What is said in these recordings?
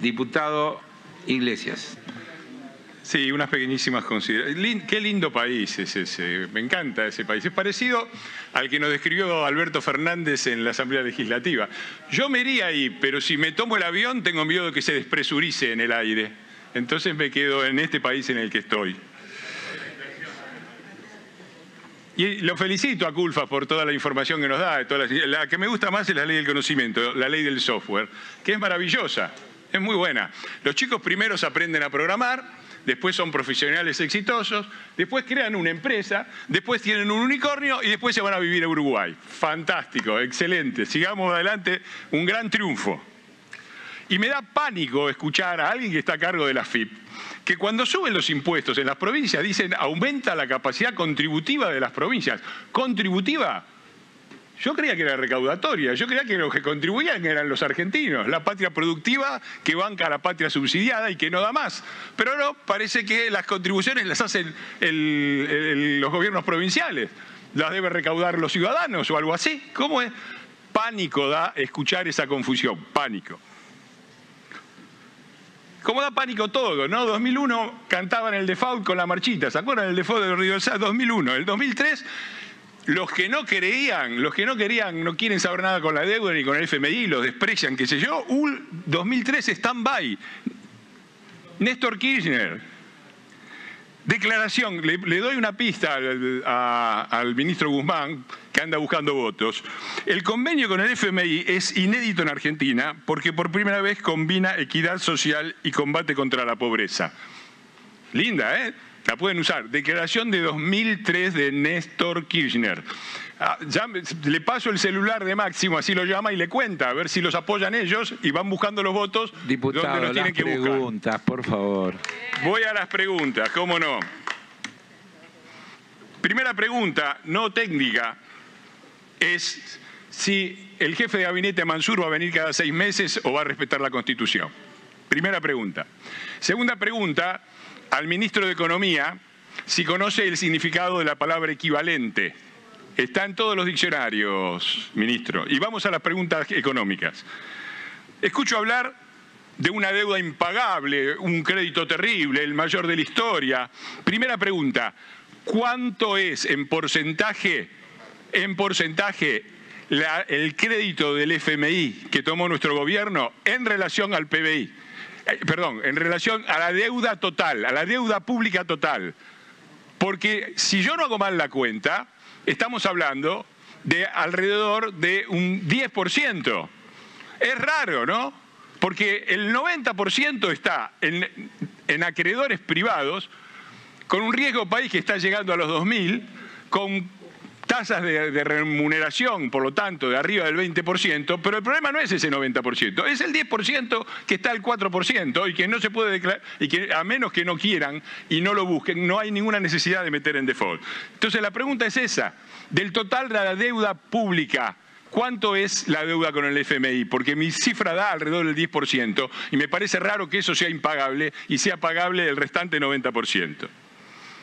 Diputado Iglesias. Sí, unas pequeñísimas consideraciones. Qué lindo país es ese, me encanta ese país. Es parecido al que nos describió Alberto Fernández en la Asamblea Legislativa. Yo me iría ahí, pero si me tomo el avión tengo miedo de que se despresurice en el aire. Entonces me quedo en este país en el que estoy. Y lo felicito a Culfas por toda la información que nos da. La que me gusta más es la ley del conocimiento, la ley del software, que es maravillosa, es muy buena. Los chicos primeros aprenden a programar, después son profesionales exitosos, después crean una empresa, después tienen un unicornio y después se van a vivir a Uruguay. Fantástico, excelente. Sigamos adelante, un gran triunfo. Y me da pánico escuchar a alguien que está a cargo de la FIP, que cuando suben los impuestos en las provincias dicen aumenta la capacidad contributiva de las provincias. ¿Contributiva? Yo creía que era recaudatoria, yo creía que los que contribuían eran los argentinos, la patria productiva que banca a la patria subsidiada y que no da más. Pero no, parece que las contribuciones las hacen los gobiernos provinciales, las deben recaudar los ciudadanos o algo así. ¿Cómo es? Pánico da escuchar esa confusión, pánico. Como da pánico todo, ¿no? 2001 cantaban el default con la marchita, ¿se acuerdan del default de Río del Sal? 2001, el 2003... Los que no querían, no quieren saber nada con la deuda ni con el FMI, los desprecian, qué sé yo. 2003 stand-by. Néstor Kirchner. Declaración, le doy una pista al ministro Guzmán, que anda buscando votos. El convenio con el FMI es inédito en Argentina porque por primera vez combina equidad social y combate contra la pobreza. Linda, ¿eh? La pueden usar. Declaración de 2003 de Néstor Kirchner. Ya le paso el celular de Máximo, así lo llama y le cuenta, a ver si los apoyan ellos y van buscando los votos. Diputado, donde los tienen que buscar. Preguntas, por favor. Voy a las preguntas, cómo no. Primera pregunta, no técnica, es si el jefe de gabinete Mansur va a venir cada 6 meses o va a respetar la Constitución. Primera pregunta. Segunda pregunta, al ministro de Economía, si conoce el significado de la palabra equivalente. Está en todos los diccionarios, ministro. Y vamos a las preguntas económicas. Escucho hablar de una deuda impagable, un crédito terrible, el mayor de la historia. Primera pregunta, ¿cuánto es en porcentaje el crédito del FMI que tomó nuestro gobierno en relación al PBI? En relación a la deuda total, a la deuda pública total. Porque si yo no hago mal la cuenta, estamos hablando de alrededor de un 10%. Es raro, ¿no? Porque el 90% está en acreedores privados, con un riesgo país que está llegando a los 2.000, con tasas de remuneración, por lo tanto, de arriba del 20%, pero el problema no es ese 90%, es el 10% que está al 4% y que no se puede declarar, y que a menos que no quieran y no lo busquen, no hay ninguna necesidad de meter en default. Entonces la pregunta es esa, del total de la deuda pública, ¿cuánto es la deuda con el FMI? Porque mi cifra da alrededor del 10% y me parece raro que eso sea impagable y sea pagable el restante 90%.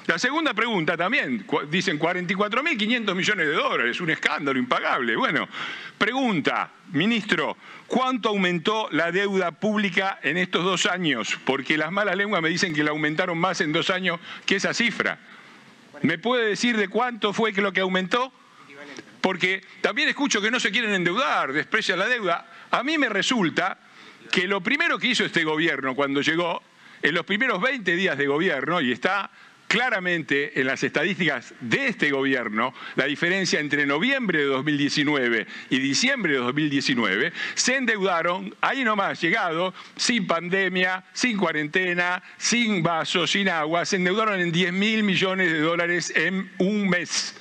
La segunda pregunta también, dicen 44.500 millones de dólares, un escándalo impagable. Bueno, pregunta, ministro, ¿cuánto aumentó la deuda pública en estos 2 años? Porque las malas lenguas me dicen que la aumentaron más en 2 años que esa cifra. ¿Me puede decir de cuánto fue que lo que aumentó? Porque también escucho que no se quieren endeudar, desprecian la deuda. A mí me resulta que lo primero que hizo este gobierno cuando llegó, en los primeros 20 días de gobierno, y está claramente en las estadísticas de este gobierno, la diferencia entre noviembre de 2019 y diciembre de 2019, se endeudaron, ahí nomás llegado, sin pandemia, sin cuarentena, sin vasos, sin agua, se endeudaron en 10.000 millones de dólares en un mes.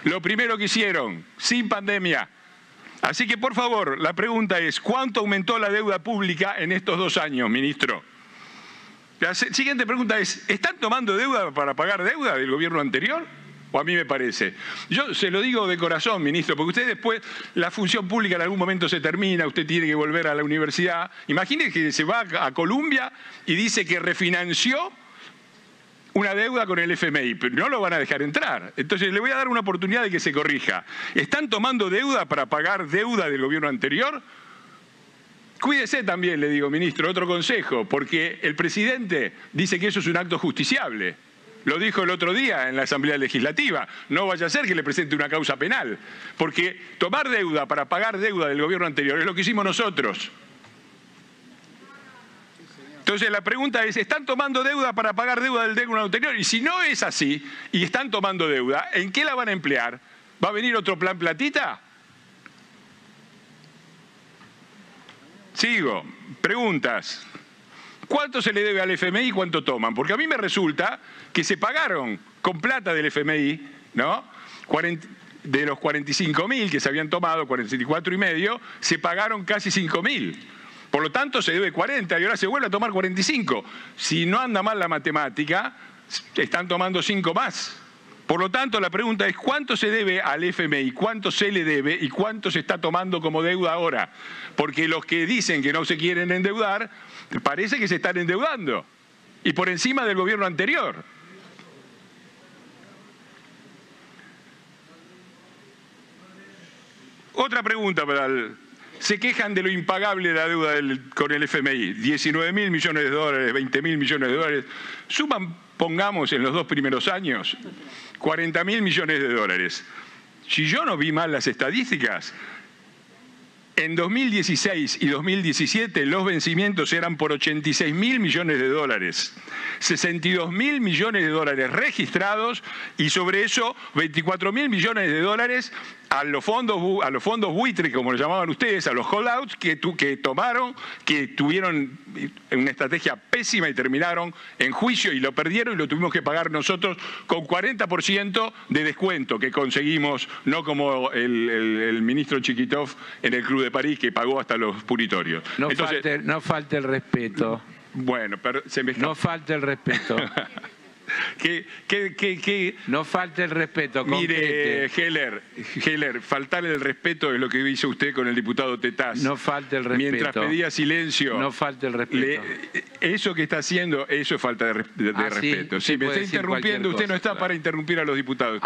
Lo primero que hicieron, sin pandemia. Así que, por favor, la pregunta es, ¿cuánto aumentó la deuda pública en estos 2 años, ministro? La siguiente pregunta es, ¿están tomando deuda para pagar deuda del gobierno anterior? ¿O a mí me parece? Yo se lo digo de corazón, ministro, porque usted después, la función pública en algún momento se termina, usted tiene que volver a la universidad. Imagine que se va a Colombia y dice que refinanció una deuda con el FMI, pero no lo van a dejar entrar. Entonces le voy a dar una oportunidad de que se corrija. ¿Están tomando deuda para pagar deuda del gobierno anterior? Cuídese también, le digo, ministro, otro consejo, porque el presidente dice que eso es un acto justiciable. Lo dijo el otro día en la Asamblea Legislativa. No vaya a ser que le presente una causa penal, porque tomar deuda para pagar deuda del gobierno anterior es lo que hicimos nosotros. Entonces la pregunta es, ¿están tomando deuda para pagar deuda del gobierno anterior? Y si no es así, y están tomando deuda, ¿en qué la van a emplear? ¿Va a venir otro plan platita? Sigo. Preguntas. ¿Cuánto se le debe al FMI y cuánto toman? Porque a mí me resulta que se pagaron con plata del FMI, ¿no? De los 45.000 que se habían tomado, 44,5, se pagaron casi 5.000. Por lo tanto, se debe 40 y ahora se vuelve a tomar 45. Si no anda mal la matemática, están tomando 5 más. Por lo tanto, la pregunta es ¿cuánto se debe al FMI? ¿Cuánto se le debe y cuánto se está tomando como deuda ahora? Porque los que dicen que no se quieren endeudar, parece que se están endeudando. Y por encima del gobierno anterior. Otra pregunta para el... Se quejan de lo impagable de la deuda con el FMI. 19.000 millones de dólares, 20.000 millones de dólares. Suman, pongamos, en los 2 primeros años, 40.000 millones de dólares. Si yo no vi mal las estadísticas, en 2016 y 2017 los vencimientos eran por 86.000 millones de dólares. 62.000 millones de dólares registrados y sobre eso 24.000 millones de dólares a los fondos buitre, como lo llamaban ustedes, a los holdouts que tomaron, que tuvieron una estrategia pésima y terminaron en juicio y lo perdieron y lo tuvimos que pagar nosotros con 40% de descuento que conseguimos, no como el ministro Chiquitov en el Club de París que pagó hasta los punitorios. No falte el respeto. Bueno, pero se me escapa. No falte el respeto. No falte el respeto. Mire, Heller, faltarle el respeto es lo que hizo usted con el diputado Tetaz. No falte el respeto. Mientras pedía silencio. No falte el respeto. Eso que está haciendo, eso es falta de respeto. Sí, me está interrumpiendo, usted no está para interrumpir a los diputados.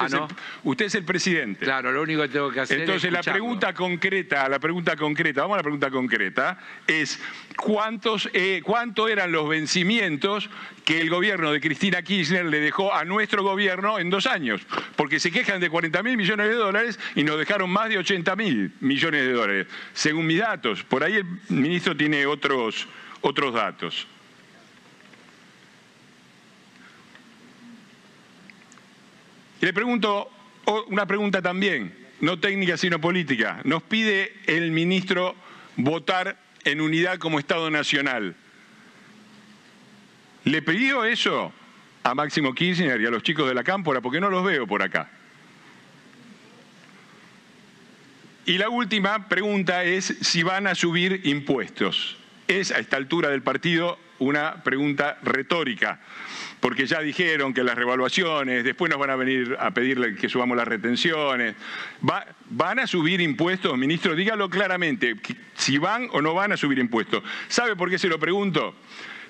Usted es el presidente. Claro, lo único que tengo que hacer Entonces, es la pregunta concreta, vamos a la pregunta concreta, es ¿cuánto eran los vencimientos que el gobierno de Cristina Kirchner le dejó a nuestro gobierno en 2 años? Porque se quejan de 40.000 millones de dólares y nos dejaron más de 80.000 millones de dólares, según mis datos. Por ahí el ministro tiene otros datos. Y le pregunto una pregunta también, no técnica sino política. Nos pide el ministro votar en unidad como Estado Nacional. ¿Le pidió eso a Máximo Kirchner y a los chicos de la Cámpora? Porque no los veo por acá. Y la última pregunta es si van a subir impuestos. Es a esta altura del partido una pregunta retórica, porque ya dijeron que las revaluaciones, después nos van a venir a pedirle que subamos las retenciones. ¿Van a subir impuestos, ministro? Dígalo claramente, si van o no van a subir impuestos. ¿Sabe por qué se lo pregunto?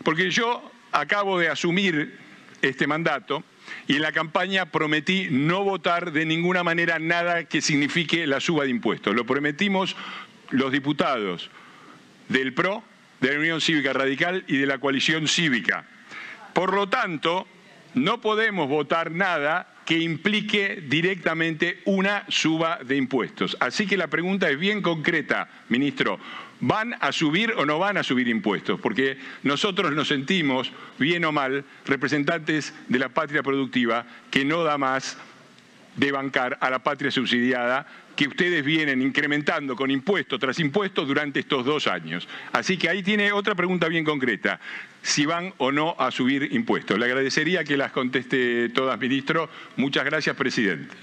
Porque yo acabo de asumir este mandato y en la campaña prometí no votar de ninguna manera nada que signifique la suba de impuestos. Lo prometimos los diputados del PRO, de la Unión Cívica Radical y de la Coalición Cívica. Por lo tanto, no podemos votar nada que implique directamente una suba de impuestos. Así que la pregunta es bien concreta, ministro. ¿Van a subir o no van a subir impuestos? Porque nosotros nos sentimos, bien o mal, representantes de la patria productiva que no da más de bancar a la patria subsidiada que ustedes vienen incrementando con impuesto tras impuesto durante estos 2 años. Así que ahí tiene otra pregunta bien concreta, si van o no a subir impuestos. Le agradecería que las conteste todas, ministro. Muchas gracias, presidente.